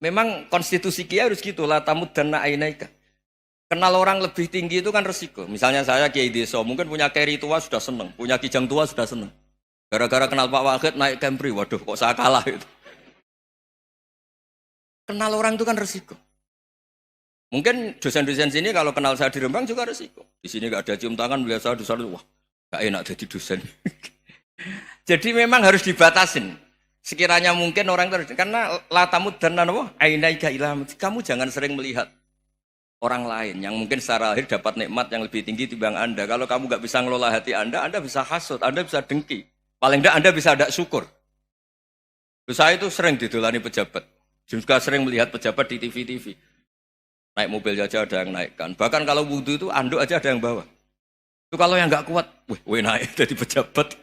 Memang konstitusi Kiai harus gitu lah tamud dan ainaika. Kenal orang lebih tinggi itu kan resiko. Misalnya saya Kiai Deso, mungkin punya carry tua sudah seneng, punya kijang tua sudah seneng. Gara-gara kenal Pak Wahid naik Camry, waduh kok saya kalah itu. Kenal orang itu kan resiko. Mungkin dosen-dosen sini kalau kenal saya di Rembang juga resiko. Di sini gak ada cium tangan, melihat saya dosen, wah gak enak jadi dosen. Jadi memang harus dibatasin. Sekiranya mungkin orang terus, karena latamud dan apa? Ainaika ilham. Kamu jangan sering melihat orang lain yang mungkin secara lahir dapat nikmat yang lebih tinggi timbang Anda. Kalau kamu gak bisa ngelola hati Anda bisa hasut, Anda bisa dengki. Paling tidak Anda bisa ada syukur. Saya itu sering didolani pejabat. Juga sering melihat pejabat di TV-TV. Naik mobil aja ada yang naikkan. Bahkan kalau wudhu itu anduk aja ada yang bawa. Itu kalau yang nggak kuat, wih naik jadi pejabat.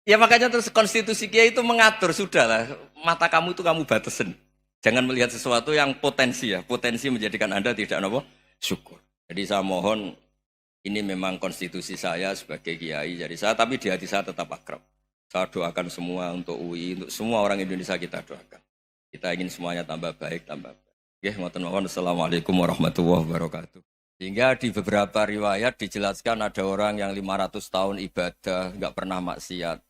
Ya makanya terus konstitusi Kiai itu mengatur, sudahlah. Mata kamu itu kamu batasin. Jangan melihat sesuatu yang potensi ya. Potensi menjadikan Anda tidak apa? Syukur. Jadi saya mohon, ini memang konstitusi saya sebagai Kiai. Jadi saya, tapi di hati saya tetap akrab. Saya doakan semua untuk UI, untuk semua orang Indonesia kita doakan. Kita ingin semuanya tambah baik, tambah baik. Ya, Assalamualaikum warahmatullahi wabarakatuh. Sehingga di beberapa riwayat dijelaskan ada orang yang 500 tahun ibadah, nggak pernah maksiat.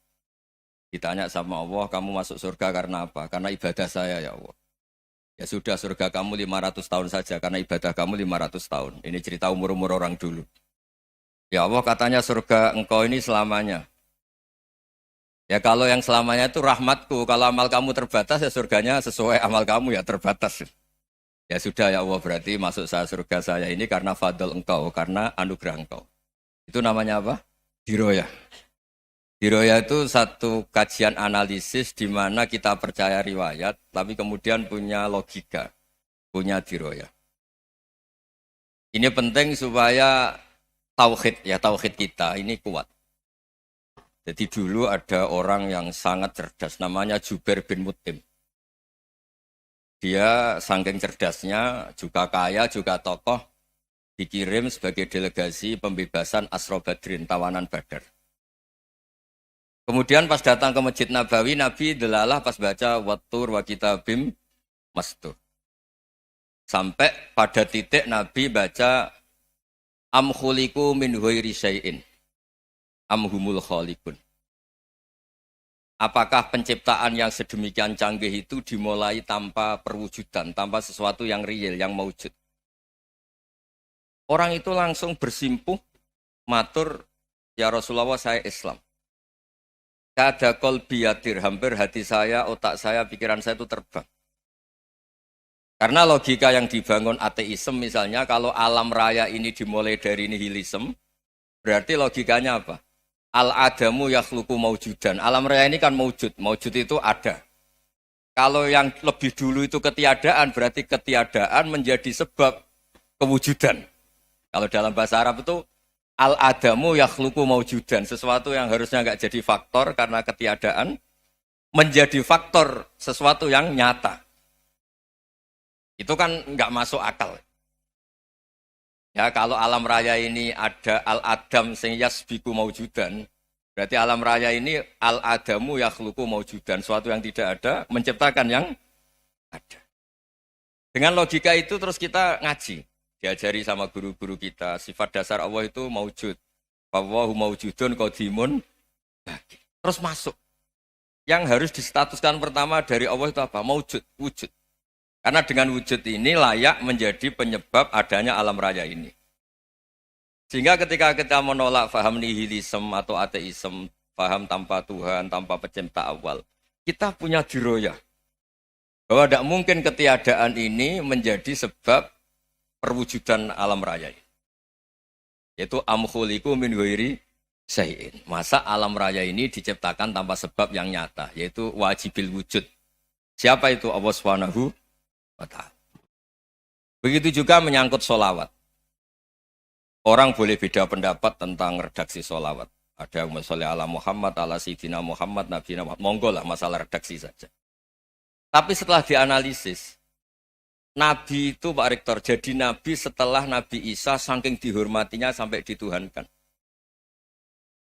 Ditanya sama Allah, kamu masuk surga karena apa? Karena ibadah saya ya Allah. Ya sudah, surga kamu 500 tahun saja, karena ibadah kamu 500 tahun. Ini cerita umur-umur orang dulu. Ya Allah katanya surga engkau ini selamanya. Ya kalau yang selamanya itu rahmatku, kalau amal kamu terbatas ya surganya sesuai amal kamu ya terbatas. Ya sudah ya Allah, berarti masuk saya surga saya ini karena fadl engkau, karena anugerah engkau. Itu namanya apa? Diroyah. Diroyah itu satu kajian analisis di mana kita percaya riwayat, tapi kemudian punya logika, punya diroyah. Ini penting supaya tauhid kita ini kuat. Jadi dulu ada orang yang sangat cerdas, namanya Jubair bin Mut'im. Dia saking cerdasnya, juga kaya, juga tokoh, dikirim sebagai delegasi pembebasan Asra Badrin, tawanan Badar. Kemudian pas datang ke Masjid Nabawi, Nabi delalah pas baca Wattur wa kitabim mastur. Sampai pada titik Nabi baca Am khuliku min ghairi syai'in am humul khaliqun. Apakah penciptaan yang sedemikian canggih itu dimulai tanpa perwujudan, tanpa sesuatu yang real, yang maujud? Orang itu langsung bersimpuh, matur, ya Rasulullah saya Islam. Kada qalbi yatir, hampir hati saya, otak saya, pikiran saya itu terbang. Karena logika yang dibangun ateisme misalnya, kalau alam raya ini dimulai dari nihilisme, berarti logikanya apa? Al-adamu yakhluqu maujudan. Alam raya ini kan maujud. Maujud itu ada. Kalau yang lebih dulu itu ketiadaan, berarti ketiadaan menjadi sebab kewujudan. Kalau dalam bahasa Arab itu al-adamu yakhluqu maujudan. Sesuatu yang harusnya nggak jadi faktor karena ketiadaan, menjadi faktor sesuatu yang nyata. Itu kan nggak masuk akal. Ya, kalau alam raya ini ada al-adam sing yasbiku maujudan, berarti alam raya ini al-adamu yakhluqu maujudan, suatu yang tidak ada menciptakan yang ada. Dengan logika itu terus kita ngaji, diajari sama guru-guru kita, sifat dasar Allah itu maujud. Wallahu maujudun qadimun. Terus masuk. Yang harus distatuskan pertama dari Allah itu apa? Maujud, wujud. Karena dengan wujud ini layak menjadi penyebab adanya alam raya ini. Sehingga ketika kita menolak faham nihilisme atau ateisme, faham tanpa Tuhan, tanpa pencipta awal, kita punya diroyah. Bahwa tidak mungkin ketiadaan ini menjadi sebab perwujudan alam raya ini. Yaitu amkhuliku min ghairi syai'in. Masa alam raya ini diciptakan tanpa sebab yang nyata, yaitu wajibil wujud. Siapa itu? Allah Subhanahu wa ta'ala. Begitu juga menyangkut sholawat. Orang boleh beda pendapat tentang redaksi sholawat. Ada yang sholli ala Muhammad, ala Sayyidina Muhammad, Nabi Muhammad. Monggo lah masalah redaksi saja. Tapi setelah dianalisis, Nabi itu Pak Rektor, jadi Nabi setelah Nabi Isa saking dihormatinya sampai dituhankan.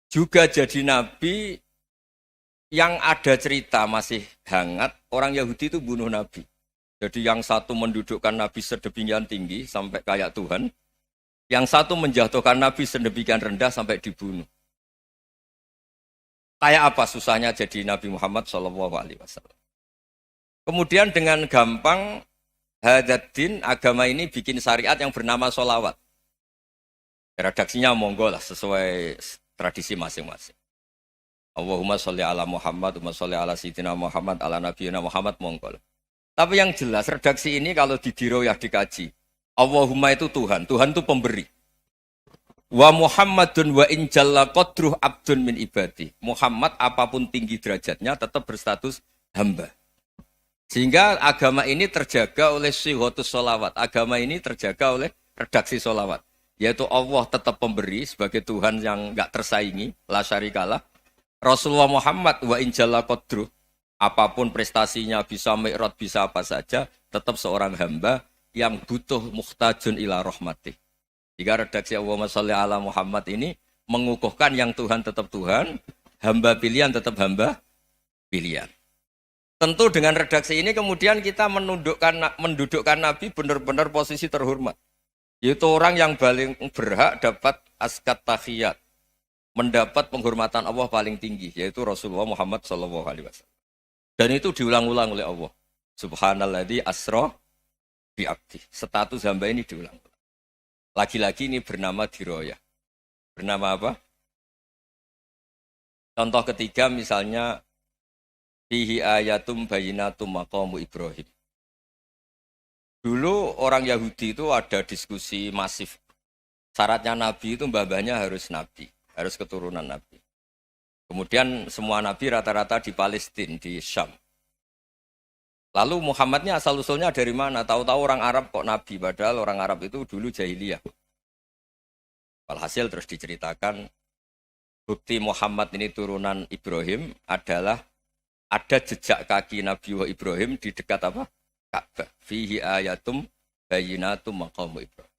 Juga jadi Nabi yang ada cerita masih hangat, orang Yahudi itu bunuh Nabi. Jadi yang satu mendudukkan Nabi sedemikian tinggi sampai kayak Tuhan, yang satu menjatuhkan Nabi sedemikian rendah sampai dibunuh. Kayak apa susahnya jadi Nabi Muhammad SAW. Kemudian dengan gampang Hadaddin agama ini bikin syariat yang bernama sholawat. Redaksinya monggo lah sesuai tradisi masing-masing. Allahumma sholli ala Muhammad, Allahumma sholli ala Sayyidina Muhammad, ala Nabiyina Muhammad monggo lah. Tapi yang jelas redaksi ini kalau didiroyah dikaji. Allahumma itu Tuhan, Tuhan itu pemberi. Wa Muhammadun wa in jalla qadruh abdun min ibadi. Muhammad apapun tinggi derajatnya tetap berstatus hamba. Sehingga agama ini terjaga oleh syihotus sholawat. Agama ini terjaga oleh redaksi sholawat. Yaitu Allah tetap pemberi sebagai Tuhan yang enggak tersaingi. La syarikalah. Rasulullah Muhammad wa in jalla qadruh. Apapun prestasinya bisa mi'rad, bisa apa saja. Tetap seorang hamba yang butuh muhtajun ila rahmatih. Jika redaksi Allahumma sholli ala Muhammad ini mengukuhkan yang Tuhan tetap Tuhan, hamba pilihan tetap hamba pilihan. Tentu dengan redaksi ini kemudian kita mendudukkan Nabi benar-benar posisi terhormat. Yaitu orang yang paling berhak dapat askat tahiyat, mendapat penghormatan Allah paling tinggi, yaitu Rasulullah Muhammad SAW. Dan itu diulang-ulang oleh Allah. Subhanalladzi asra bi'abdi. Status hamba ini diulang. Lagi-lagi ini bernama diroyah. Bernama apa? Contoh ketiga misalnya fihi ayatum bayinatum maqamu Ibrahim. Dulu orang Yahudi itu ada diskusi masif. Syaratnya Nabi itu mbah-mbahnya harus Nabi. Harus keturunan Nabi. Kemudian semua Nabi rata-rata di Palestina, di Syam. Lalu Muhammadnya asal-usulnya dari mana? Tahu-tahu orang Arab kok Nabi, padahal orang Arab itu dulu jahiliyah. Walhasil terus diceritakan, bukti Muhammad ini turunan Ibrahim adalah ada jejak kaki Nabi Ibrahim di dekat apa? Ka'bah. Fihi ayatum bayinatum maqamu Ibrahim.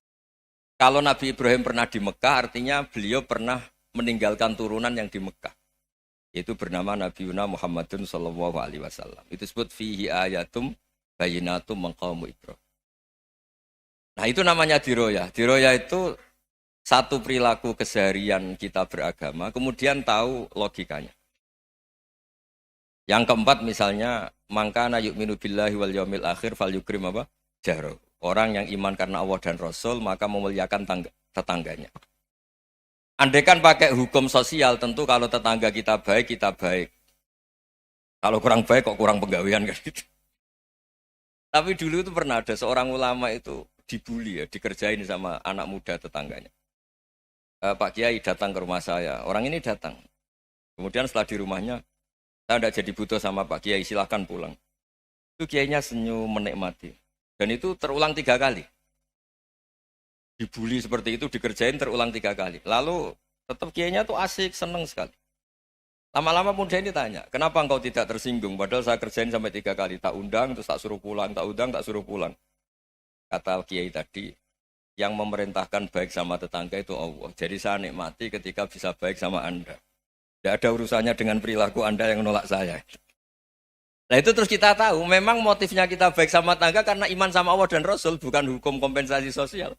Kalau Nabi Ibrahim pernah di Mekah, artinya beliau pernah meninggalkan turunan yang di Mekah. Itu bernama Nabiuna Muhammadun sallallahu alaihi wasallam. Itu disebut fihi ayatum bayinatum maqamu Ibrahim. Nah, itu namanya diroyah. Diroyah itu satu perilaku keseharian kita beragama, kemudian tahu logikanya. Yang keempat misalnya, mangkana yu'minu billahi wal yaumil akhir falyukrim apa? Jaro. Orang yang iman karena Allah dan Rasul, maka memuliakan tetangganya. Andaikan pakai hukum sosial, tentu kalau tetangga kita baik, kita baik. Kalau kurang baik, kok kurang penggawean kan gitu. Tapi dulu itu pernah ada seorang ulama itu dibully ya, dikerjain sama anak muda tetangganya. Pak Kiai datang ke rumah saya, orang ini datang. Kemudian setelah di rumahnya, saya tidak jadi butuh sama Pak Kiai, silahkan pulang. Itu Kiainya senyum menikmati. Dan itu terulang 3 kali. Dibully seperti itu, dikerjain terulang 3 kali. Lalu tetap Kiainya tuh asik, seneng sekali. Lama-lama muda ini tanya, kenapa engkau tidak tersinggung? Padahal saya kerjain sampai 3 kali. Tak undang, terus tak suruh pulang, tak undang, tak suruh pulang. Kata Kiai tadi, yang memerintahkan baik sama tetangga itu Allah. Jadi saya nikmati ketika bisa baik sama Anda. Tidak ada urusannya dengan perilaku Anda yang menolak saya. Nah itu terus kita tahu, memang motifnya kita baik sama tetangga karena iman sama Allah dan Rasul, bukan hukum kompensasi sosial.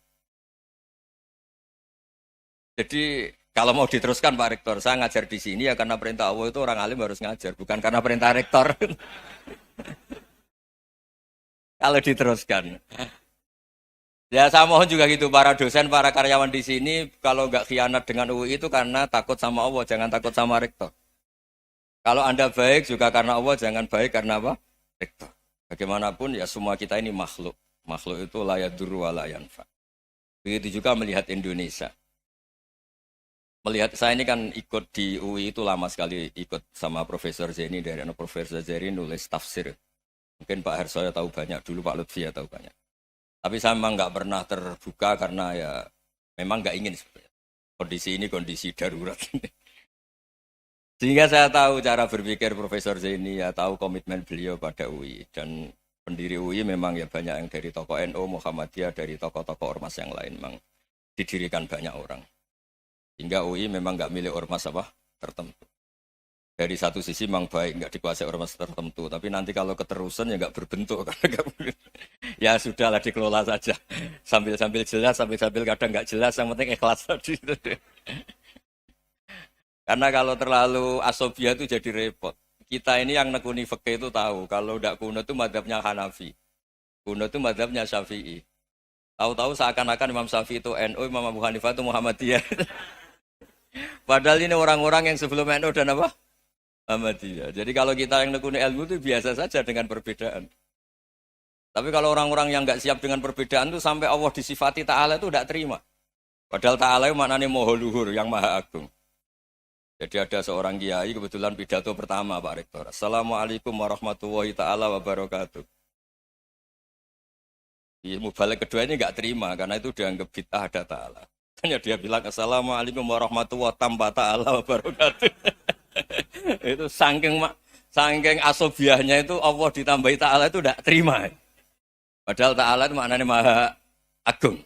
Jadi kalau mau diteruskan Pak Rektor, saya ngajar di sini ya karena perintah Allah itu orang alim harus ngajar, bukan karena perintah Rektor. Kalau diteruskan. Ya saya mohon juga gitu, para dosen, para karyawan di sini, kalau nggak khianat dengan UI itu karena takut sama Allah, jangan takut sama Rektor. Kalau Anda baik juga karena Allah, jangan baik karena apa? Rektor. Bagaimanapun ya semua kita ini makhluk. Makhluk itu la yadurru wa la yanfa. Begitu juga melihat Indonesia. Melihat saya ini kan ikut di UI itu lama sekali, ikut sama Profesor Zeni, dari Profesor Zeni nulis tafsir. Mungkin Pak Hersoyo tahu banyak, dulu Pak Lutfi ya tahu banyak. Tapi saya memang nggak pernah terbuka karena ya memang nggak ingin sebenarnya. Kondisi ini kondisi darurat. Sehingga saya tahu cara berpikir Profesor Zeni, ya tahu komitmen beliau pada UI. Dan pendiri UI memang ya banyak yang dari tokoh NU, Muhammadiyah, dari tokoh-tokoh ormas yang lain memang didirikan banyak orang. Hingga UI memang nggak milik ormas apa tertentu. Dari satu sisi memang baik, nggak dikuasai ormas tertentu. Tapi nanti kalau keterusan ya nggak berbentuk. Ya sudahlah dikelola saja. Sambil-sambil jelas, sambil-sambil kadang nggak jelas, yang penting ikhlas tadi. Karena kalau terlalu asobia itu jadi repot. Kita ini yang nekuni fikih itu tahu, kalau udah kuno itu madhabnya Hanafi. Kuno itu madhabnya Syafi'i. Tahu-tahu seakan-akan Imam Syafi'i itu NU, Imam Abu Hanifah itu Muhammadiyah. Padahal ini orang-orang yang sebelum NU dan apa? Muhammadiyah. Jadi kalau kita yang nekuni ilmu itu biasa saja dengan perbedaan. Tapi kalau orang-orang yang nggak siap dengan perbedaan itu sampai Allah disifati Ta'ala itu tidak terima. Padahal Ta'ala itu maknanya Maha Luhur, yang Maha Agung. Jadi ada seorang kiai kebetulan pidato pertama Pak Rektor. Assalamualaikum warahmatullahi ta'ala wabarakatuh. Di mubalik kedua ini nggak terima karena itu dianggap bid'ah ada ta'ala. Hanya dia bilang Assalamualaikum warahmatullahi ta'ala wabarakatuh. Itu saking asobiahnya itu Allah ditambahi ta'ala itu tidak terima. Padahal ta'ala itu maknanya Maha Agung.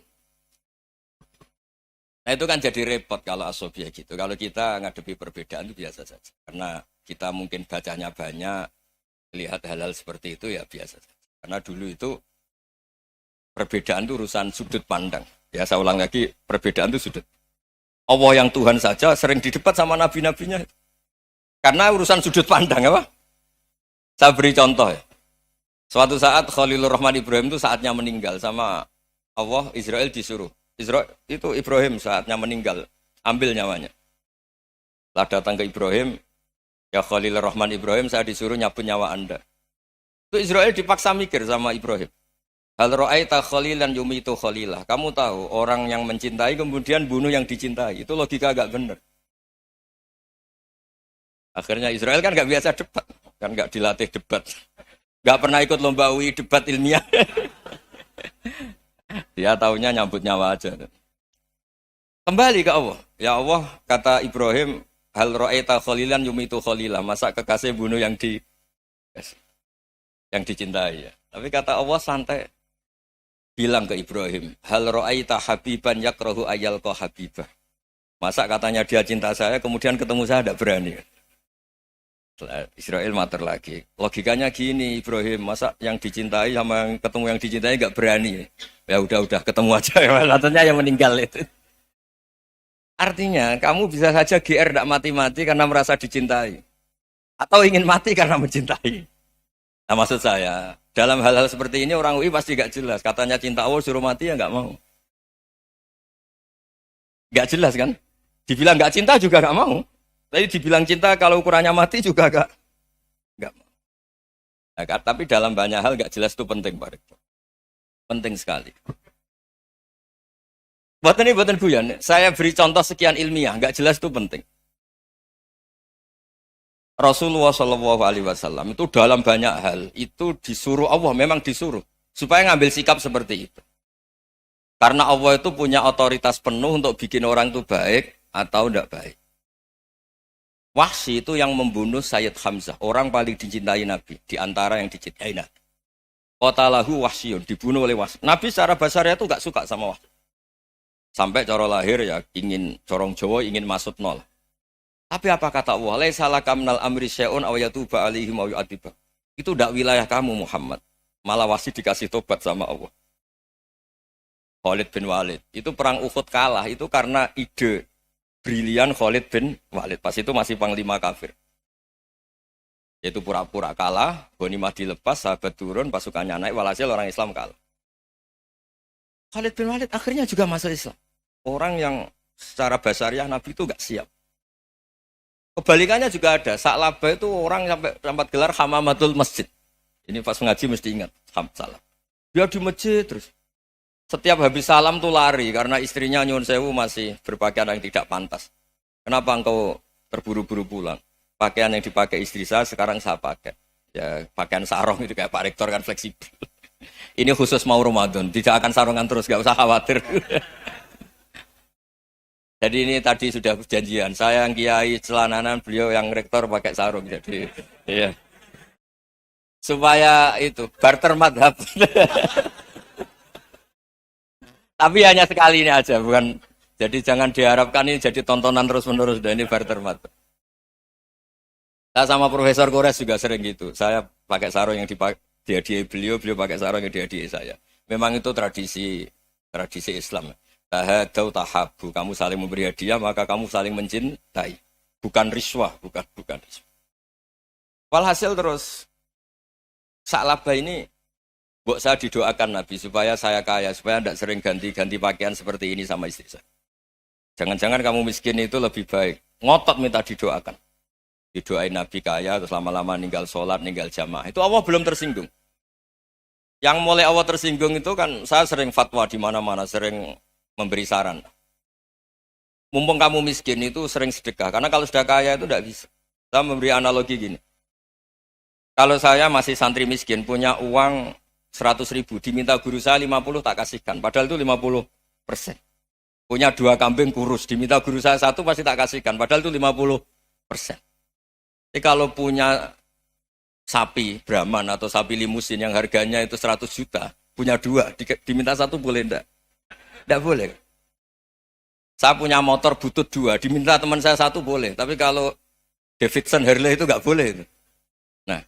Nah itu kan jadi repot kalau asobia gitu. Kalau kita ngadepi perbedaan itu biasa saja. Karena kita mungkin bacanya banyak, lihat hal-hal seperti itu ya biasa saja. Karena dulu itu perbedaan itu urusan sudut pandang. Ya saya ulang lagi, perbedaan itu sudut. Allah yang Tuhan saja sering didebat sama nabi-nabinya. Karena urusan sudut pandang apa? Saya beri contoh ya. Suatu saat Khalilur Rahman Ibrahim itu saatnya meninggal sama Allah, Israel disuruh. Israel itu Ibrahim saatnya meninggal, ambil nyawanya. Setelah datang ke Ibrahim, ya Khalilur Rahman Ibrahim, saya disuruh nyabut nyawa Anda. Itu Israel dipaksa mikir sama Ibrahim. Hal ra'aita khalilan yumitu khalilah. Kamu tahu orang yang mencintai kemudian bunuh yang dicintai. Itu logika agak benar. Akhirnya Israel kan nggak biasa debat, kan nggak dilatih debat, nggak pernah ikut lomba UI debat ilmiah. Dia taunya nyambut nyawa aja. Kembali ke Allah. Ya Allah, kata Ibrahim, hal ra'aita khalilan yumitu khalilah. Masa kekasih bunuh yang dicintai ya. Tapi kata Allah santai. Bilang ke Ibrahim, hal ra'aita habiban yakrahu ayyalqa habibah. Masa katanya dia cinta saya, kemudian ketemu saya tidak berani. Israel mater lagi. Logikanya gini Ibrahim, masa yang dicintai sama yang ketemu yang dicintai nggak berani? Ya udah ketemu aja. Katanya yang meninggal itu. Artinya kamu bisa saja GR tidak mati-mati karena merasa dicintai, atau ingin mati karena mencintai. Nah maksud saya dalam hal-hal seperti ini orang UI pasti nggak jelas. Katanya cinta Allah suruh mati ya nggak mau. Nggak jelas kan? Dibilang nggak cinta juga nggak mau. Tapi dibilang cinta kalau ukurannya mati juga nggak mau. Nah, tapi dalam banyak hal nggak jelas itu penting Pak Rektor. Penting sekali. Buatan guyon. Saya beri contoh sekian ilmiah, nggak jelas itu penting. Rasulullah Shallallahu Alaihi Wasallam itu dalam banyak hal itu disuruh Allah, memang disuruh supaya ngambil sikap seperti itu. Karena Allah itu punya otoritas penuh untuk bikin orang itu baik atau tidak baik. Wahsy itu yang membunuh Sayyid Hamzah, orang paling dicintai Nabi, di antara yang dicintai Nabi. Qatalahu Wahsyun, dibunuh oleh Wahsy. Nabi secara basarnya itu gak suka sama Wahsy. Sampai cara lahir ya ingin, corong Jawa ingin masuk nol. Tapi apa kata Allah? Laisa laka minal amri syai'un aw yatuba alaihim aw yu'adziba. Itu tidak wilayah kamu Muhammad. Malah Wahsy dikasih tobat sama Allah. Khalid bin Walid, itu perang Uhud kalah, itu karena ide brilian Khalid bin Walid. Pas itu masih panglima kafir. Yaitu pura-pura kalah, ghanimah dilepas, sahabat turun, pasukannya naik, walhasil orang Islam kalah. Khalid bin Walid akhirnya juga masuk Islam. Orang yang secara basariah Nabi itu gak siap. Kebalikannya juga ada. Sa'labah itu orang sampai tempat gelar Hamamatul Masjid. Ini pas ngaji mesti ingat. Salah. Dia di masjid terus. Setiap habis salam tuh lari karena istrinya nyuwun sewu masih berpakaian yang tidak pantas. Kenapa engkau terburu-buru pulang? Pakaian yang dipakai istri saya sekarang saya pakai. Ya pakaian sarung itu kayak Pak Rektor kan fleksibel. Ini khusus mau Ramadan, tidak akan sarungan terus, gak usah khawatir. Jadi ini tadi sudah perjanjian. Saya yang kiai celananan, beliau yang rektor pakai sarung. Jadi iya. Supaya itu barter madhab. Tapi hanya sekali ini aja, bukan. Jadi jangan diharapkan ini jadi tontonan terus-menerus. Dan ini barter madhab. Saya sama Profesor Kores juga sering gitu. Saya pakai sarung yang dipakai. Dihadiahi beliau, beliau pakai sarung yang dihadiahi saya. Memang itu tradisi Islam. Tahadau tahabu, kamu saling memberi hadiah maka kamu saling mencintai. Bukan riswah, bukan riswah. Walhasil terus Sa'labah ini mbok saya didoakan Nabi supaya saya kaya, supaya tidak sering ganti-ganti pakaian seperti ini sama istri saya. Jangan-jangan kamu miskin itu lebih baik. Ngotot minta didoakan. Didoain Nabi kaya, terus lama-lama ninggal sholat, ninggal jamaah. Itu Allah belum tersinggung. Yang mulai Allah tersinggung itu kan saya sering fatwa di mana-mana, sering memberi saran. Mumpung kamu miskin itu sering sedekah. Karena kalau sudah kaya itu tidak bisa. Saya memberi analogi gini. Kalau saya masih santri miskin, punya uang 100.000, diminta guru saya 50 tak kasihkan. Padahal itu 50%. Punya 2 kambing kurus, diminta guru saya 1 pasti tak kasihkan. Padahal itu 50%. Jadi kalau punya sapi Brahman atau sapi limusin yang harganya itu 100 juta, punya 2, diminta 1 boleh enggak? Enggak boleh. Saya punya motor butut 2, diminta teman saya 1 boleh. Tapi kalau Davidson Harley itu enggak boleh. Nah,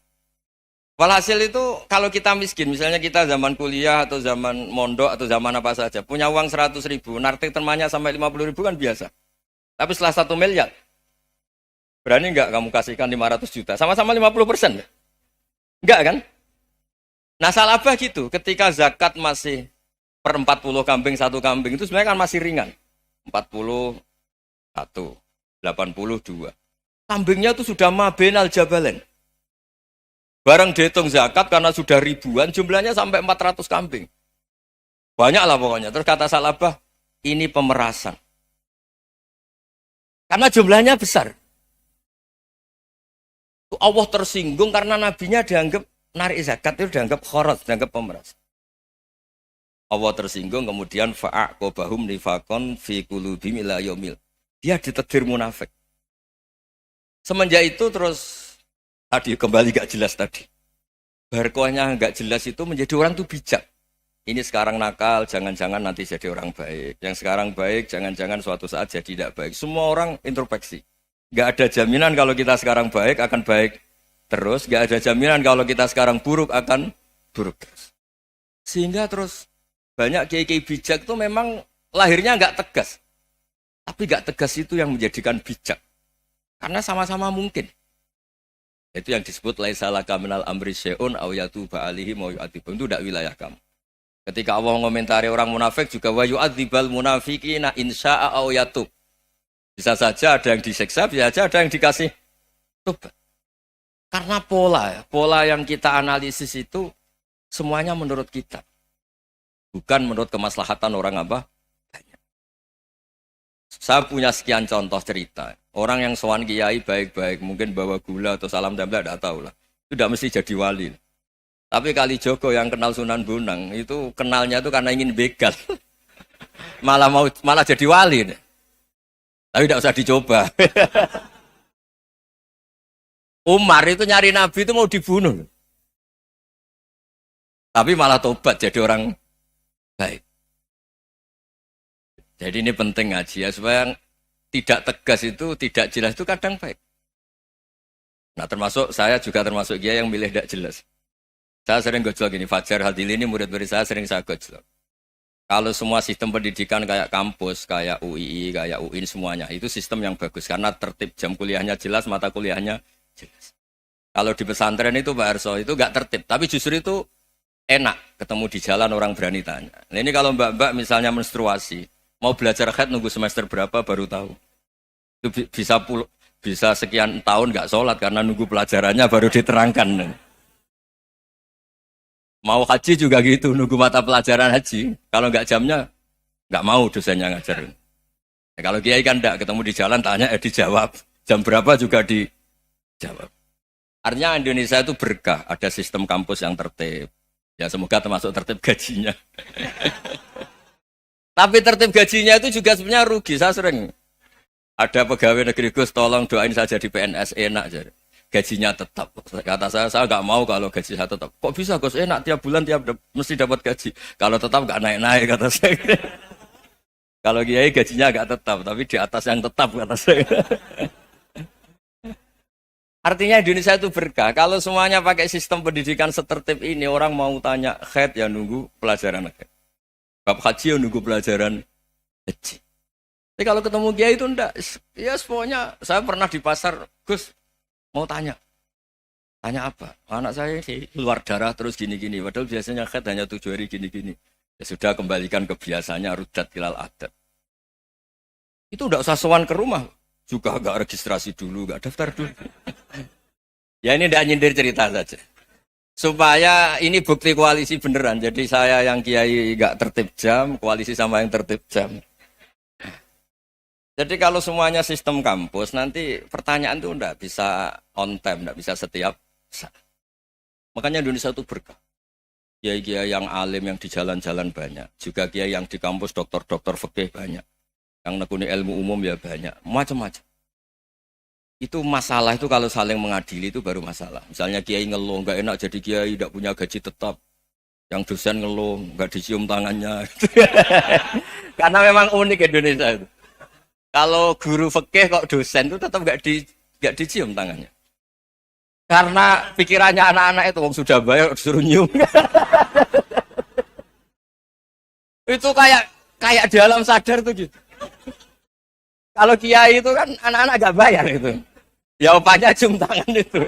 walhasil itu kalau kita miskin, misalnya kita zaman kuliah atau zaman mondok atau zaman apa saja, punya uang 100.000, nartik temannya sampai 50.000 kan biasa. Tapi setelah 1 miliar, berani enggak kamu kasihkan 500 juta? Sama-sama 50%. Enggak kan? Nah Sa'labah gitu, ketika zakat masih per 40 kambing, 1 kambing, itu sebenarnya kan masih ringan. 41, 82. Kambingnya itu sudah mabenal jabalen. Barang dihitung zakat karena sudah ribuan, jumlahnya sampai 400 kambing. Banyak lah pokoknya. Terus kata Sa'labah, ini pemerasan. Karena jumlahnya besar. Allah tersinggung karena nabinya dianggap narik zakat itu dianggap kharat, dianggap pemeras. Allah tersinggung kemudian fa'aqobahum nifakon fi qulubihim ila yaumil. Dia ditegur munafik. Semenjak itu terus tadi kembali gak jelas tadi. Barkohnya gak jelas itu menjadi orang tuh bijak. Ini sekarang nakal, jangan-jangan nanti jadi orang baik. Yang sekarang baik, jangan-jangan suatu saat jadi tidak baik. Semua orang introspeksi. Gak ada jaminan kalau kita sekarang baik akan baik terus. Gak ada jaminan kalau kita sekarang buruk akan buruk terus. Sehingga terus banyak kiai-kiai bijak itu memang lahirnya gak tegas. Tapi gak tegas itu yang menjadikan bijak. Karena sama-sama mungkin. Itu yang disebut laisa laka minal amri syai'un aw yatuba alaihi wa yu'adzibum. Itu tidak wilayah kamu. Ketika Allah mengomentari orang munafik juga wa yu'adzibal munafiqina insya'a aw yatub. Bisa saja ada yang disiksa, bisa saja ada yang dikasih tobat. Karena pola yang kita analisis itu semuanya menurut kita. Bukan menurut kemaslahatan orang apa? Banyak. Saya punya sekian contoh cerita. Orang yang sowan kiai baik-baik, mungkin bawa gula atau salam tempel, tidak tahu lah. Itu tidak mesti jadi wali. Tapi Kalijogo yang kenal Sunan Bonang, itu kenalnya itu karena ingin begal. malah jadi wali. Tapi tidak usah dicoba. Umar itu nyari Nabi itu mau dibunuh. Tapi malah tobat jadi orang baik. Jadi ini penting ngaji ya, supaya tidak tegas itu, tidak jelas itu kadang baik. Nah termasuk saya juga termasuk dia yang milih tidak jelas. Saya sering gojlok gini, Fajar Hadili ini murid-murid saya sering saya gojlok. Kalau semua sistem pendidikan kayak kampus, kayak UII, kayak UIN semuanya, itu sistem yang bagus. Karena tertib jam kuliahnya jelas, mata kuliahnya jelas. Kalau di pesantren itu Pak Arso, itu gak tertib. Tapi justru itu enak, ketemu di jalan orang berani tanya. Nah ini kalau mbak-mbak misalnya menstruasi, mau belajar haid nunggu semester berapa baru tahu. Itu bisa sekian tahun gak sholat karena nunggu pelajarannya baru diterangkan. Mau haji juga gitu, nunggu mata pelajaran haji. Kalau nggak jamnya, nggak mau dosennya ngajarin. Ya, kalau kiai kan enggak, ketemu di jalan, tanya, dijawab. Jam berapa juga dijawab. Artinya Indonesia itu berkah, ada sistem kampus yang tertib. Ya semoga termasuk tertib gajinya. Tapi tertib gajinya itu juga sebenarnya rugi, saya sering. Ada pegawai negeri Gus, tolong doain saja di PNS, enak aja. Gajinya tetap. Kata saya nggak mau kalau gaji saya tetap. Kok bisa Gus? Enak tiap bulan mesti dapat gaji. Kalau tetap nggak naik-naik kata saya. Kalau kiai gajinya nggak tetap, tapi di atas yang tetap kata saya. Artinya Indonesia itu berkah. Kalau semuanya pakai sistem pendidikan setertib ini, orang mau tanya khaid ya nunggu pelajaran khaid. Bab haji ya nunggu pelajaran haji. Tapi kalau ketemu kiai itu enggak. Ya pokoknya saya pernah di pasar, Gus mau tanya. Tanya apa? Anak saya keluar darah terus gini-gini. Padahal biasanya khaid hanya 7 hari gini-gini. Ya sudah kembalikan ke biasanya, rudat ilal adat. Itu enggak usah sowan ke rumah. Juga enggak registrasi dulu, enggak daftar dulu. Ya ini enggak nyindir cerita saja. Supaya ini bukti koalisi beneran. Jadi saya yang kiai enggak tertib jam, koalisi sama yang tertib jam. Jadi kalau semuanya sistem kampus, nanti pertanyaan itu enggak bisa on time, enggak bisa setiap saat. Makanya Indonesia itu berkah. Kiai-kiai yang alim yang di jalan-jalan banyak. Juga kiai yang di kampus dokter-dokter fikih banyak. Yang nekuni ilmu umum ya banyak. Macam-macam. Itu masalah itu kalau saling mengadili itu baru masalah. Misalnya kiai ngeluh, enggak enak jadi kiai, enggak punya gaji tetap. Yang dosen ngeluh, enggak dicium tangannya. Karena memang unik Indonesia itu. Kalau guru fikih kok dosen itu tetap enggak dicium tangannya. Karena pikirannya anak-anak itu wong sudah bayar disuruh nyium. Itu kayak di alam sadar tuh gitu. Kalau kiai itu kan anak-anak gak bayar itu. Ya opanya cium tangan itu.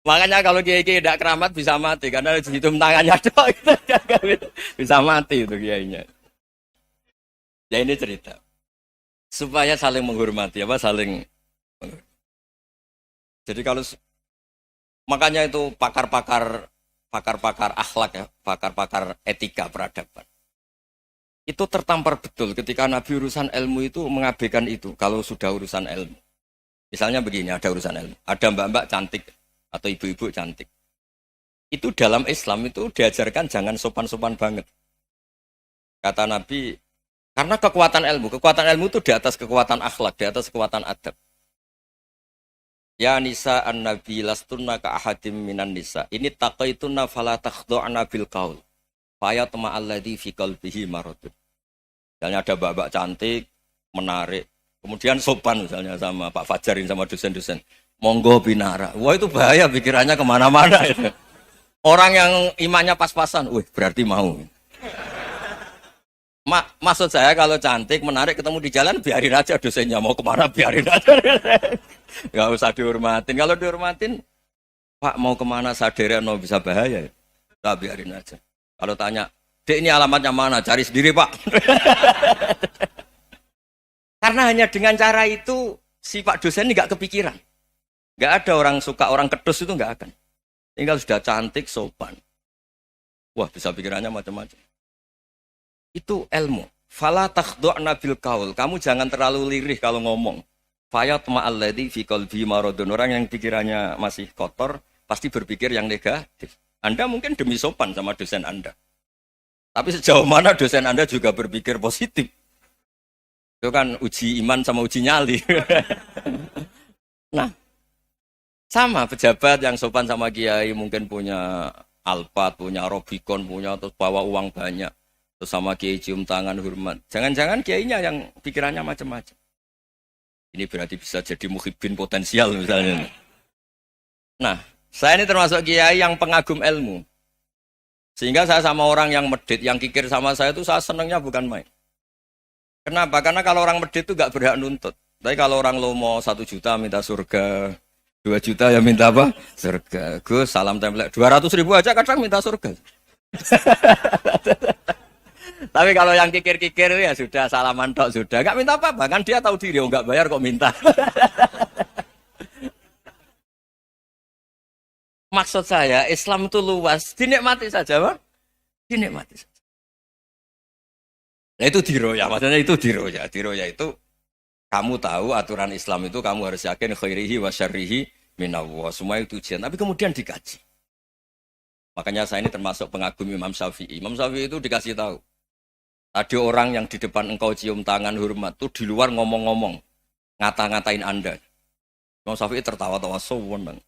Makanya kalau kiai tidak keramat bisa mati karena cium tangannya doang itu bisa mati itu kiainya. Ya ini cerita. Supaya saling menghormati saling menghormati. Jadi kalau makanya itu pakar-pakar akhlak ya, pakar-pakar etika peradaban. Itu tertampar betul ketika Nabi urusan ilmu itu mengabaikan itu kalau sudah urusan ilmu. Misalnya begini, ada urusan ilmu. Ada mbak-mbak cantik atau ibu-ibu cantik. Itu dalam Islam itu diajarkan jangan sopan-sopan banget. Kata Nabi, karena kekuatan ilmu itu di atas kekuatan akhlak, di atas kekuatan adab. Ya nisa an-nabi lastunna ka ahadim minan nisa. Ini taqaitunna fala takhdu'na bil qaul. Fayatma alladhi fi qalbihi maradun. Misalnya ada mbak-mbak cantik, menarik, kemudian sopan misalnya sama Pak Fajarin sama dosen-dosen. Monggo binara. Wah itu bahaya pikirannya kemana-mana itu. Orang yang imannya pas-pasan, berarti mau. Maksud saya kalau cantik, menarik, ketemu di jalan, biarin aja dosennya mau kemana, biarin aja. Gak usah dihormatin. Kalau dihormatin, Pak mau kemana sadar no bisa bahaya. Nah, biarin aja. Kalau tanya, Dek ini alamatnya mana? Cari sendiri Pak. Karena hanya dengan cara itu, si Pak dosen ini gak kepikiran. Gak ada orang suka, orang kedus itu gak akan. Tinggal sudah cantik, sopan. Wah bisa pikirannya macam-macam. Itu ilmu. Fala takhdu'na bil qaul. Kamu jangan terlalu lirih kalau ngomong. Fayatma alladzi fi qalbi maradun. Orang yang pikirannya masih kotor pasti berpikir yang negatif. Anda mungkin demi sopan sama dosen Anda. Tapi sejauh mana dosen Anda juga berpikir positif. Itu kan uji iman sama uji nyali. Nah, sama pejabat yang sopan sama kiai mungkin punya Alphard, punya Robicon, punya terus bawa uang banyak. Terus sama kiai cium tangan hormat. Jangan-jangan kiainya yang pikirannya macam-macam. Ini berarti bisa jadi muhibbin potensial misalnya. Nah, saya ini termasuk kiai yang pengagum ilmu. Sehingga saya sama orang yang medit, yang kikir sama saya itu saya senangnya bukan main. Kenapa? Karena kalau orang medit itu gak berhak nuntut. Tapi kalau orang lomo 1 juta minta surga, 2 juta ya minta apa? Surga. Gus, salam template. 200.000 aja kadang minta surga. Tapi kalau yang kikir-kikir ya sudah salaman tok sudah. Gak minta apa-apa, kan dia tahu diri, gak bayar kok minta. Maksud saya, Islam itu luas, dinikmati saja, Pak. Dinikmati saja. Nah itu diroya, maksudnya itu diroya. Diroya itu, kamu tahu aturan Islam itu kamu harus yakin khairihi wa syarrihi minallah. Semua itu ujian, tapi kemudian dikaji. Makanya saya ini termasuk pengagum Imam Syafi'i. Imam Syafi'i itu dikasih tahu. Ada orang yang di depan engkau cium tangan hormat, tuh di luar ngomong-ngomong. Ngata-ngatain Anda. Imam Syafi'i tertawa-tawa, sewenang.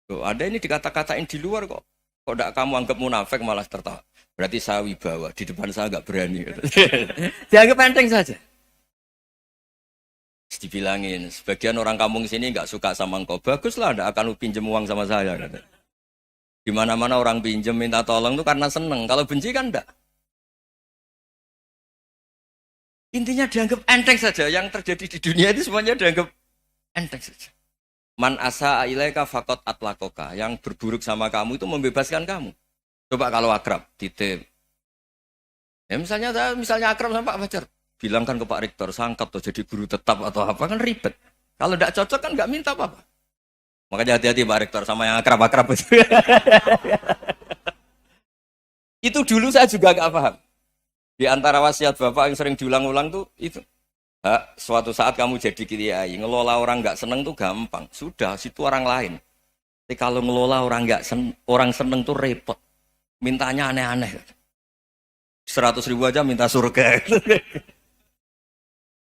Ada ini dikata-katain di luar kok. Kok tidak kamu anggap munafik malah tertawa. Berarti saya wibawa, di depan saya nggak berani. Dianggap enteng saja. Dibilangin, sebagian orang kampung sini nggak suka sama engkau. Baguslah, nggak akan lu pinjem uang sama saya. Kata. Di mana-mana orang pinjem minta tolong tuh karena seneng. Kalau benci kan enggak. Intinya dianggap enteng saja. Yang terjadi di dunia itu semuanya dianggap enteng saja. Man asa ilaika fakot atlakoka. Yang berburuk sama kamu itu membebaskan kamu. Coba kalau akrab, titip. Ya misalnya akrab sama Pak Fajar. Bilangkan ke Pak Rektor, sangkap tuh jadi guru tetap atau apa, kan ribet. Kalau tidak cocok kan nggak minta apa-apa. Makanya hati-hati Pak Rektor sama yang akrab-akrab itu. Itu dulu saya juga nggak paham. Di antara wasiat Bapak yang sering diulang-ulang tuh itu. Suatu saat kamu jadi kiai, ngelola orang nggak seneng tuh gampang. Sudah, situ orang lain. Tapi kalau ngelola orang seneng tuh repot. Mintanya aneh-aneh. 100.000 aja minta surga.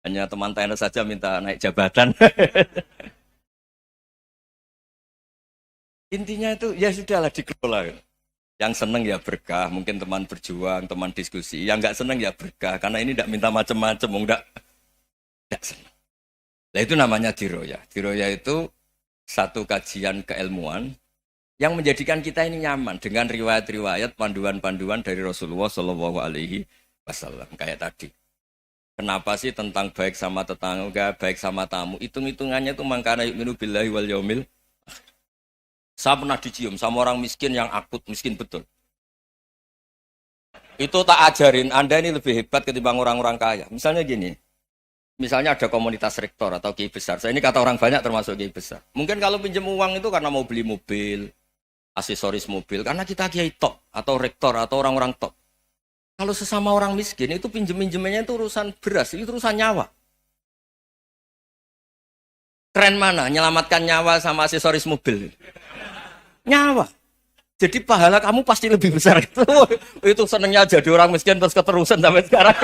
Hanya teman tenis saja minta naik jabatan. Intinya itu ya sudahlah dikelola. Yang seneng ya berkah, mungkin teman berjuang, teman diskusi. Yang nggak seneng ya berkah, karena ini tidak minta macam-macam, nggak seneng. Nah itu namanya diroya. Diroya itu satu kajian keilmuan yang menjadikan kita ini nyaman dengan riwayat-riwayat, panduan-panduan dari Rasulullah Shallallahu Alaihi Wasallam kayak tadi. Kenapa sih tentang baik sama tetangga, baik sama tamu? Hitung-hitungannya itu mangkana yu'minu billahi wal yaumil. Saya pernah dicium sama orang miskin yang akut, miskin betul. Itu tak ajarin, Anda ini lebih hebat ketimbang orang-orang kaya. Misalnya gini, misalnya ada komunitas rektor atau kiai besar. Saya ini kata orang banyak termasuk kiai besar. Mungkin kalau pinjam uang itu karena mau beli mobil, aksesoris mobil, karena kita kiai top atau rektor atau orang-orang top. Kalau sesama orang miskin itu pinjem-pinjemannya itu urusan beras, itu urusan nyawa. Keren mana? Nyelamatkan nyawa sama aksesoris mobil. Nyawa. Jadi pahala kamu pasti lebih besar. Itu senengnya jadi orang miskin terus keterusan sampai sekarang.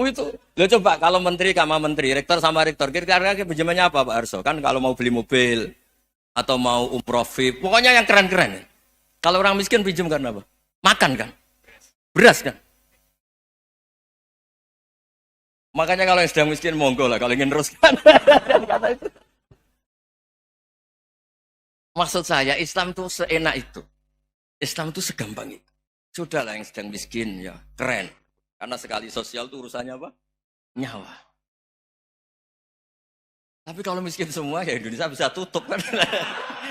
Itu. Lo coba kalau menteri sama menteri, rektor sama rektor, kira-kira pinjemannya apa Pak Arso? Kan kalau mau beli mobil atau mau umroh VIP, pokoknya yang keren-keren. Kalau orang miskin pinjam karena apa? Makan kan? Beras kan? Makanya kalau yang sedang miskin monggo lah, kalau ingin teruskan. Maksud saya Islam itu seenak itu. Islam itu segampang itu. Sudahlah yang sedang miskin ya keren. Karena sekali sosial itu urusannya apa? Nyawa. Tapi kalau miskin semua ya Indonesia bisa tutup kan.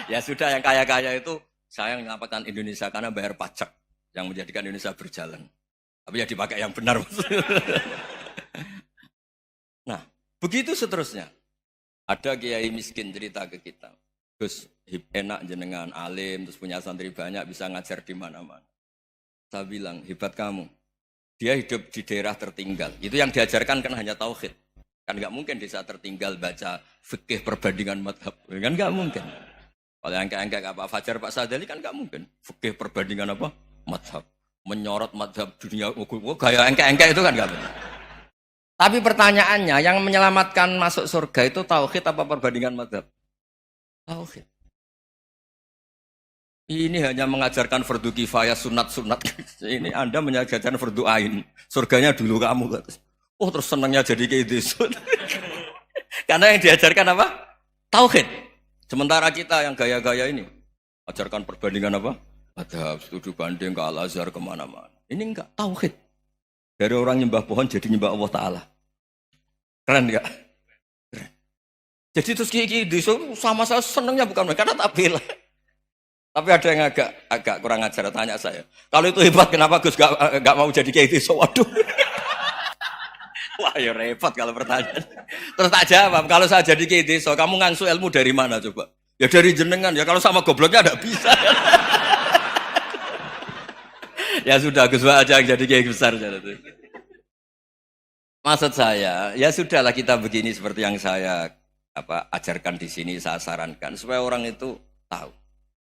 Ya sudah yang kaya-kaya itu saya menyelamatkan Indonesia karena bayar pajak yang menjadikan Indonesia berjalan. Tapi ya dipakai yang benar. Nah, begitu seterusnya. Ada kiai miskin cerita ke kita. Gus, enak jenengan alim, terus punya santri banyak, bisa ngajar di mana-mana. Saya bilang, hebat kamu. Dia hidup di daerah tertinggal. Itu yang diajarkan kan hanya tauhid. Kan nggak mungkin desa tertinggal baca fikih perbandingan madhab. Kan nggak mungkin. Kalau yang kayak Pak Fajar, Pak Sadali kan nggak mungkin. Fikih perbandingan apa? Madhab. Menyorot madhab dunia. Gaya engke-engke itu kan nggak benar. Tapi pertanyaannya, yang menyelamatkan masuk surga itu tauhid apa perbandingan madhab? Tauhid. Ini hanya mengajarkan fardu kifayah, sunat-sunat. Ini Anda mengajarkan fardu ain. Surganya dulu kamu. Oh terus senangnya jadi kayak gitu. Karena yang diajarkan apa? Tauhid. Sementara kita yang gaya-gaya ini, ajarkan perbandingan apa? Madhab, studi banding ke Al-Azhar kemana-mana. Ini enggak, tauhid. Dari orang nyembah pohon jadi nyembah Allah Ta'ala. Keren enggak? Keren. Jadi terus kiki sama saya senangnya bukan karena tak bela. Tapi ada yang agak kurang ajar, tanya saya. Kalau itu hebat, kenapa Gus gak mau jadi kayak gitu? Waduh. Wah ya repot kalau pertanyaan. Terus tak jawab, kalau saya jadi kiai desa, kamu ngangsu ilmu dari mana coba? Ya dari jenengan, ya kalau sama gobloknya tidak bisa. Ya sudah, Gus aja yang jadi kiai besar. Maksud saya, ya sudahlah kita begini seperti yang saya ajarkan di sini, saya sarankan. Supaya orang itu tahu.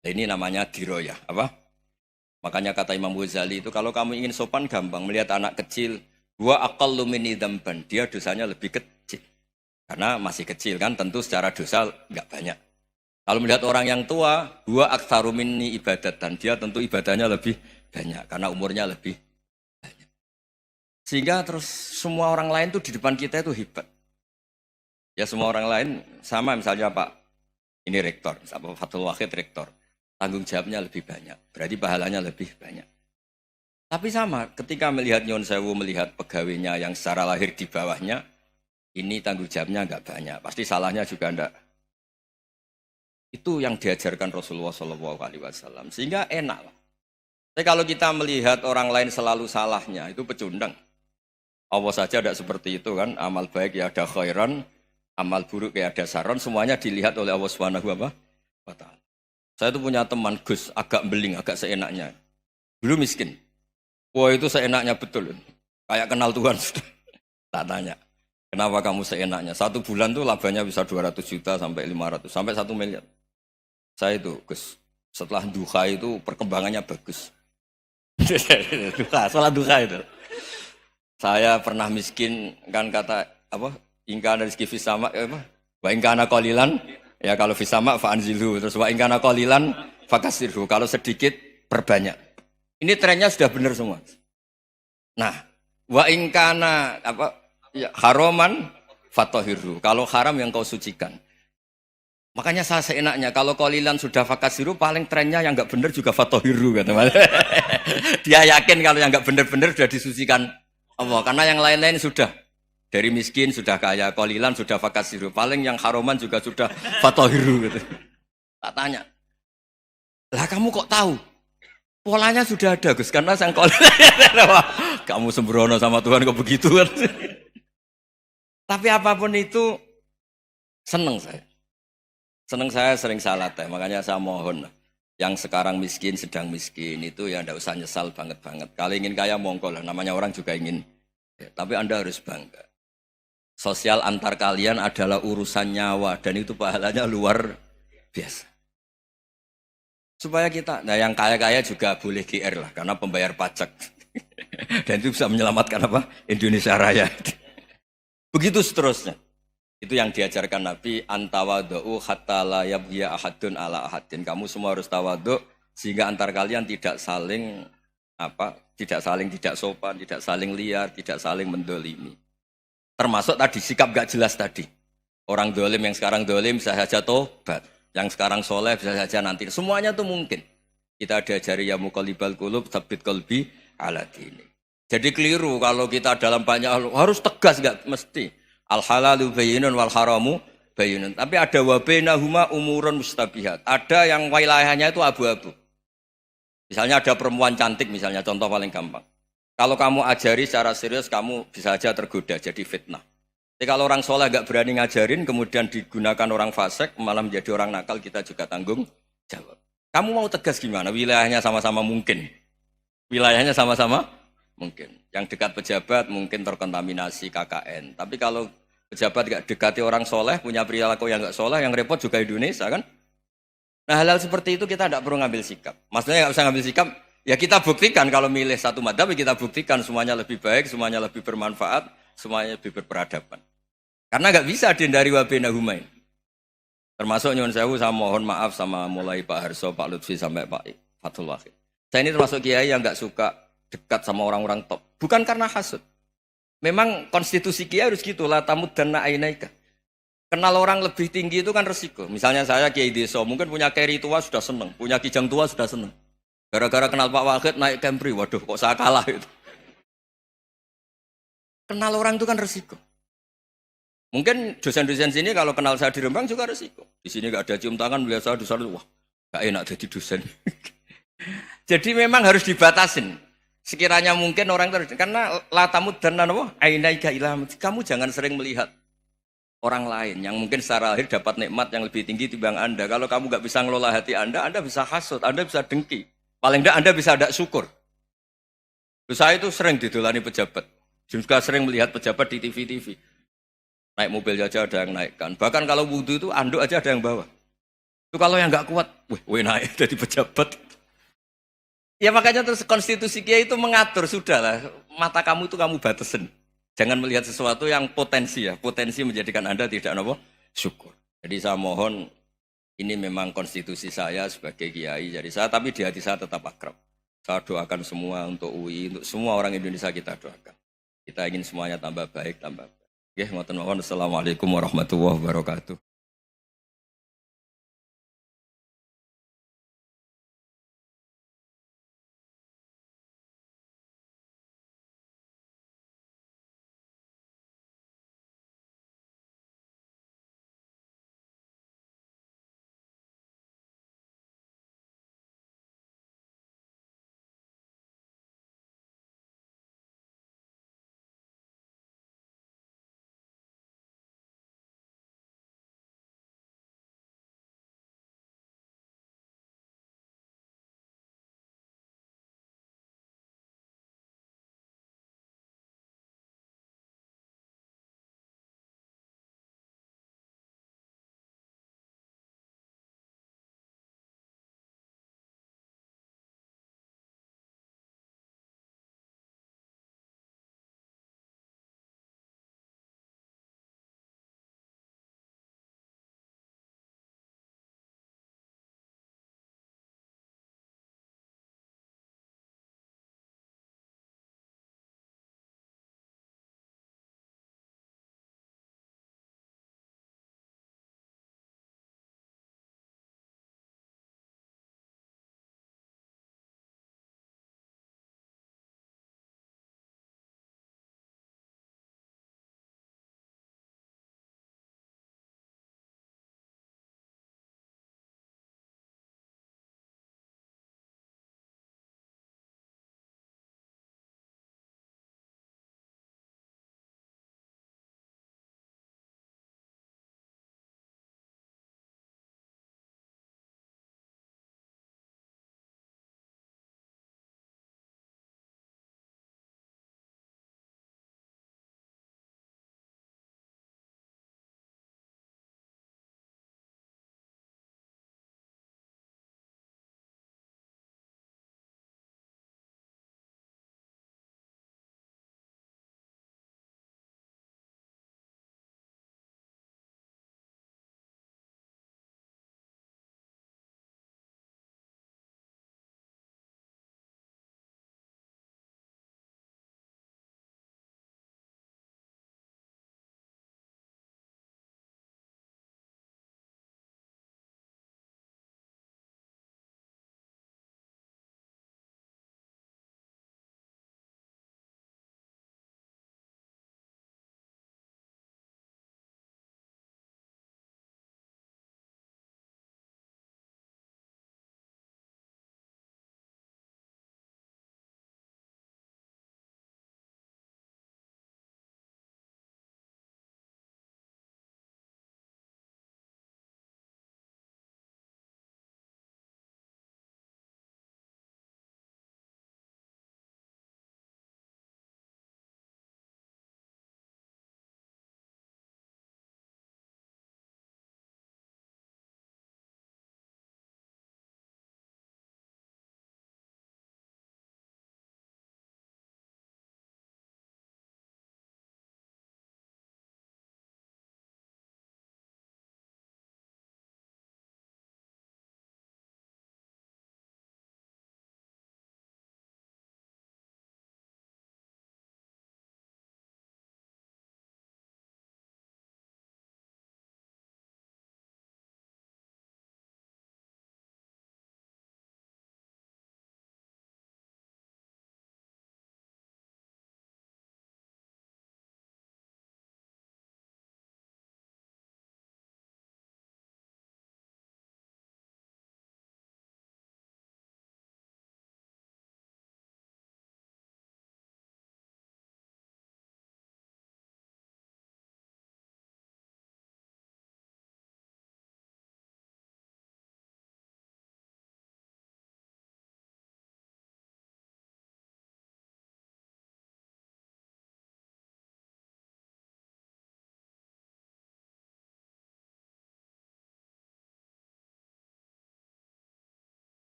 Nah, ini namanya diroyah. Makanya kata Imam Ghazali itu, kalau kamu ingin sopan gampang, melihat anak kecil, wa aqallu minni dzamban, dia dosanya lebih kecil. Karena masih kecil kan, tentu secara dosa enggak banyak. Kalau melihat orang yang tua, wa aktsaru minni ibadatan, dia tentu ibadahnya lebih banyak karena umurnya lebih banyak. Sehingga terus semua orang lain tuh di depan kita itu hebat. Ya semua orang lain sama misalnya Pak, ini rektor, Pak Fathul Wahid rektor. Tanggung jawabnya lebih banyak, berarti pahalanya lebih banyak. Tapi sama, ketika melihat Nyon Sewu, melihat pegawainya yang secara lahir di bawahnya, ini tanggung jawabnya enggak banyak, pasti salahnya juga enggak. Itu yang diajarkan Rasulullah SAW, sehingga enak lah. Tapi kalau kita melihat orang lain selalu salahnya, itu pecundang. Allah saja tidak seperti itu kan, amal baik ya ada khairan, amal buruk ya ada saron, semuanya dilihat oleh Allah Subhanahu wa Ta'ala. Saya itu punya teman Gus, agak beling, agak seenaknya. Dulu miskin. Wah itu seenaknya betul. Kayak kenal Tuhan sudah. Tak tanya, kenapa kamu seenaknya? 1 bulan tuh labanya bisa 200 juta sampai 500, sampai 1 miliar. Saya itu Gus, setelah duha itu perkembangannya bagus. Sholat duha itu. Saya pernah miskin, kan kata apa? Ingkana rizki fisama, apa? Wa ingkana qalilan, ya kalau fisama fa'anzilhu. Terus wa ingkana qalilan fakasirhu. Kalau sedikit perbanyak. Ini trennya sudah benar semua. Nah, wa ingkana apa? Ya, haroman fatohiru. Kalau haram yang kau sucikan. Makanya saya seenaknya kalau qalilan sudah fakasiru, paling trennya yang enggak benar juga fatohiru kata Mas. Dia yakin kalau yang enggak benar-benar sudah disucikan Allah, karena yang lain-lain sudah dari miskin sudah kaya, qalilan sudah fakasiru, paling yang haroman juga sudah fatohiru gitu. Tak tanya. Lah kamu kok tahu? Polanya sudah ada Gus, karena sang kamu sembrono sama Tuhan kok begitu kan. Tapi apapun itu seneng saya. Seneng saya sering salah teh, makanya saya mohon yang sekarang miskin, sedang miskin itu ya ndak usah nyesal banget-banget. Kalau ingin kaya monggo lah, namanya orang juga ingin. Ya, tapi Anda harus bangga. Sosial antar kalian adalah urusan nyawa dan itu pahalanya luar biasa. Supaya kita, nah yang kaya-kaya juga boleh GR lah, karena pembayar pajak. Dan itu bisa menyelamatkan apa? Indonesia Raya. Begitu seterusnya. Itu yang diajarkan Nabi, antawadu'u hatta la yabghiya ahadun ala ahadin. Kamu semua harus tawadhu, sehingga antar kalian tidak saling tidak sopan, tidak saling liar, tidak saling mendolimi. Termasuk tadi, sikap gak jelas tadi. Orang dolim yang sekarang dolim bisa saja tobat. Yang sekarang soleh bisa saja nanti. Semuanya itu mungkin. Kita diajari ya muqallibal qulub tsabbit qalbi ala dini. Jadi keliru kalau kita dalam banyak hal harus tegas, enggak mesti. Al halalu bayyinun wal haramu bayyinun. Tapi ada wa bainahuma umurun mustabihat. Ada yang wilayahnya itu abu-abu. Misalnya ada perempuan cantik misalnya, contoh paling gampang. Kalau kamu ajari secara serius kamu bisa saja tergoda jadi fitnah. Tapi kalau orang soleh gak berani ngajarin, kemudian digunakan orang fasik, malah menjadi orang nakal, kita juga tanggung jawab. Kamu mau tegas gimana? Wilayahnya sama-sama mungkin. Wilayahnya sama-sama mungkin. Yang dekat pejabat mungkin terkontaminasi KKN. Tapi kalau pejabat gak dekati orang soleh, punya perilaku yang gak soleh, yang repot juga Indonesia kan? Nah hal-hal seperti itu kita tidak perlu ngambil sikap. Maksudnya gak usah ngambil sikap, ya kita buktikan kalau milih satu madhab, kita buktikan semuanya lebih baik, semuanya lebih bermanfaat, semuanya lebih berperadaban. Karena nggak bisa dihindari wabena humain. Termasuk nyuwun sewu, saya mohon maaf sama mulai Pak Harso, Pak Lutfi sampai Pak Fathul Wahid. Saya ini termasuk kiai yang nggak suka dekat sama orang-orang top. Bukan karena hasud. Memang konstitusi kiai harus gitu lah, tamud dan na'inaika. Kenal orang lebih tinggi itu kan resiko. Misalnya saya kiai desa, mungkin punya keri tua sudah seneng, punya kijang tua sudah seneng. Gara-gara kenal Pak Wahid naik Kempri, waduh kok saya kalah itu. Kenal orang itu kan resiko. Mungkin dosen-dosen sini kalau kenal saya di Rembang juga resiko. Di sini gak ada cium tangan, melihat saya dosen, wah gak enak jadi dosen. Jadi memang harus dibatasin. Sekiranya mungkin orang terus, karena latamud dan nanawa, ainaika ilham. Kamu jangan sering melihat orang lain yang mungkin secara lahir dapat nikmat yang lebih tinggi timbang Anda. Kalau kamu gak bisa ngelola hati Anda bisa hasut, Anda bisa dengki. Paling tidak Anda bisa ada syukur. Saya itu sering didolani pejabat. Juga sering melihat pejabat di TV-TV. Naik mobil aja ada yang naikkan. Bahkan kalau wudhu itu anduk aja ada yang bawa. Itu kalau yang nggak kuat, wih naik jadi pejabat. Ya makanya terus konstitusi kiai itu mengatur, sudahlah mata kamu itu kamu batasin. Jangan melihat sesuatu yang potensi ya, potensi menjadikan Anda tidak apa syukur. Jadi saya mohon, ini memang konstitusi saya sebagai kiai. Jadi saya, tapi di hati saya tetap akrab. Saya doakan semua untuk UI, untuk semua orang Indonesia kita doakan. Kita ingin semuanya tambah baik, tambah baik. Oke, ngoten mawon. Assalamualaikum warahmatullahi wabarakatuh.